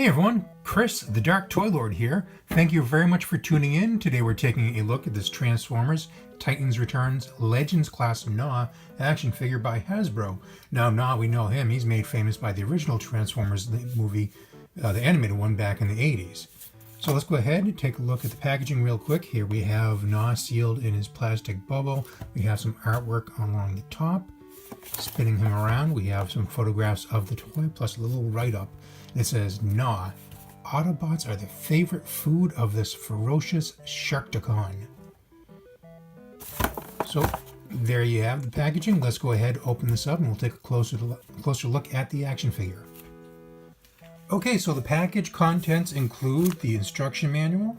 Hey everyone, Chris, the Darktoylord here. Thank you very much for tuning in. Today we're taking a look at this Transformers Titans Returns Legends Class Gnaw action figure by Hasbro. Now Gnaw, we know him. He's made famous by the original Transformers movie, the animated one back in the 80s. So let's go ahead and take a look at the packaging real quick. Here we have Gnaw sealed in his plastic bubble. We have some artwork along the top. Spinning him around, we have some photographs of the toy plus a little write-up. It says, Gnaw, Autobots are the favorite food of this ferocious Sharkticon. So there you have the packaging. Let's go ahead, open this up, and we'll take a closer look at the action figure. Okay, so the package contents include the instruction manual,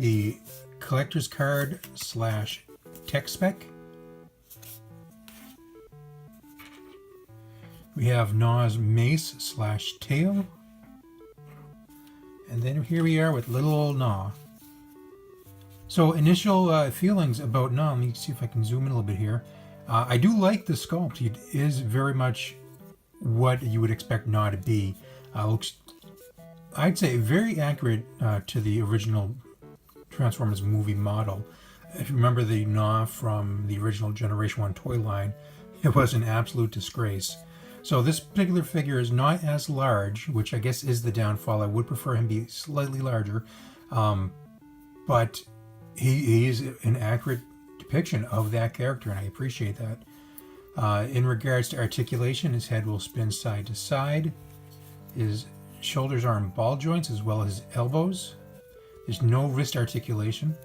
the collector's card / tech spec. We have Gnaw's mace / tail. And then here we are with little old Gnaw. So initial feelings about Gnaw, let me see if I can zoom in a little bit here. I do like the sculpt. It is very much what you would expect Gnaw to be. Looks, I'd say, very accurate to the original Transformers movie model. If you remember the Gnaw from the original Generation 1 toy line, it was an absolute disgrace. So this particular figure is not as large, which I guess is the downfall. I would prefer him be slightly larger, but he is an accurate depiction of that character, and I appreciate that. In regards to articulation, his head will spin side to side. His shoulders are in ball joints as well as his elbows. There's no wrist articulation.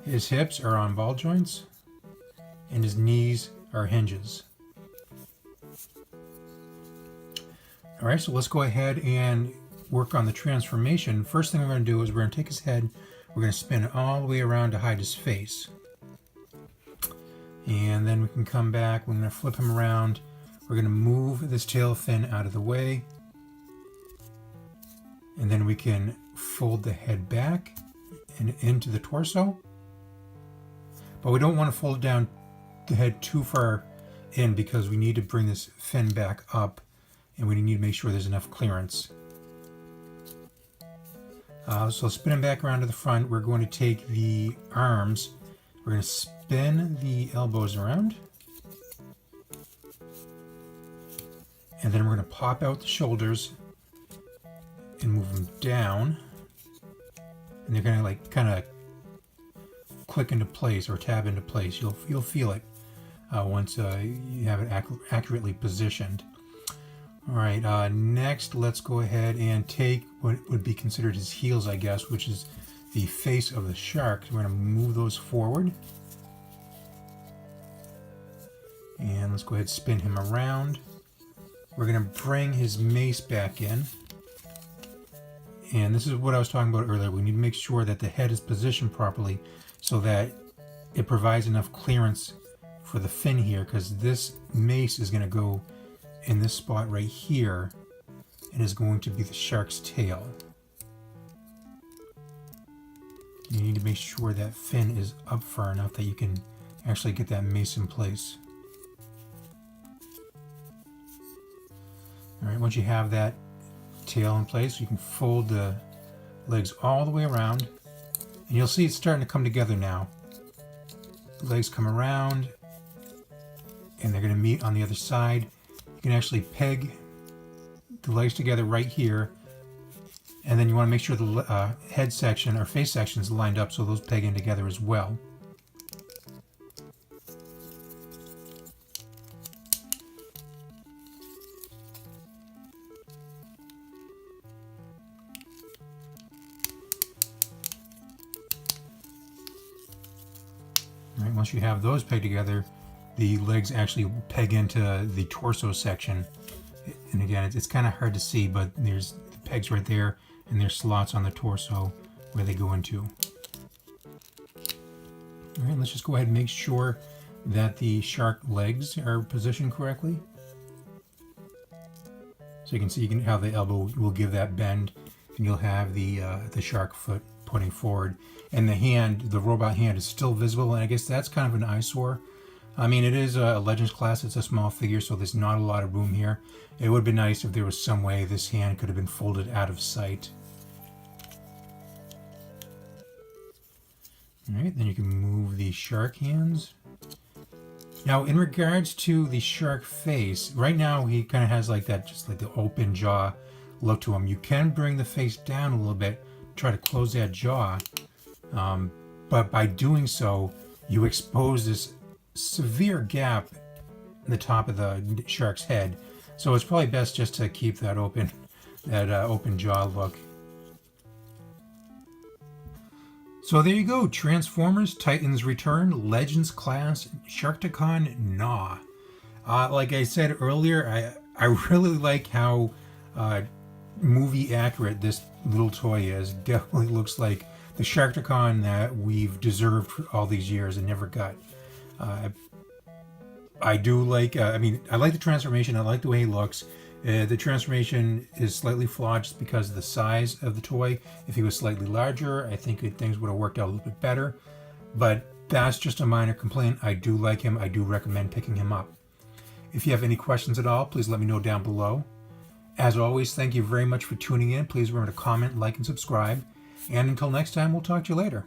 His hips are on ball joints, and his knees are hinges. All right, so let's go ahead and work on the transformation. First thing we're going to do is we're going to take his head, we're going to spin it all the way around to hide his face. And then we can come back, we're going to flip him around, we're going to move this tail fin out of the way. And then we can fold the head back and into the torso. But we don't want to fold down the head too far in because we need to bring this fin back up. And we need to make sure there's enough clearance. So spin them back around to the front. We're going to take the arms. We're going to spin the elbows around. And then we're going to pop out the shoulders and move them down. And they're going to like kind of click into place or tab into place. You'll feel it once you have it accurately positioned. All right, next let's go ahead and take what would be considered his heels, I guess, which is the face of the shark. So we're going to move those forward. And let's go ahead and spin him around. We're going to bring his mace back in. And this is what I was talking about earlier. We need to make sure that the head is positioned properly so that it provides enough clearance for the fin here, because this mace is going to go in this spot right here and is going to be the shark's tail. You need to make sure that fin is up far enough that you can actually get that mace in place. Alright, once you have that tail in place, you can fold the legs all the way around, and you'll see it's starting to come together now. The legs come around and they're going to meet on the other side. You can actually peg the legs together right here, and then you want to make sure the head section or face section is lined up so those peg in together as well. All right, once you have those pegged together, the legs actually peg into the torso section. And again, it's kind of hard to see, but there's the pegs right there, and there's slots on the torso where they go into. All right, let's just go ahead and make sure that the shark legs are positioned correctly. So you can see how the elbow will give that bend, and you'll have the shark foot pointing forward. And the hand, the robot hand, is still visible, and I guess that's kind of an eyesore. I mean, it is a Legends class. It's a small figure, so there's not a lot of room here. It would be nice if there was some way this hand could have been folded out of sight. Alright, then you can move the shark hands. Now, in regards to the shark face, right now he kind of has like that, just like the open jaw look to him. You can bring the face down a little bit, try to close that jaw, but by doing so, you expose this severe gap in the top of the shark's head. So it's probably best just to keep that open jaw look. So there you go, Transformers Titans Return Legends Class Sharkticon Gnaw. Like I said earlier, I really like how movie accurate this little toy is. Definitely looks like the Sharkticon that we've deserved for all these years and never got. I do like, I like the transformation. I like the way he looks. The transformation is slightly flawed just because of the size of the toy. If he was slightly larger, I think things would have worked out a little bit better. But that's just a minor complaint. I do like him. I do recommend picking him up. If you have any questions at all, please let me know down below. As always, thank you very much for tuning in. Please remember to comment, like, and subscribe. And until next time, we'll talk to you later.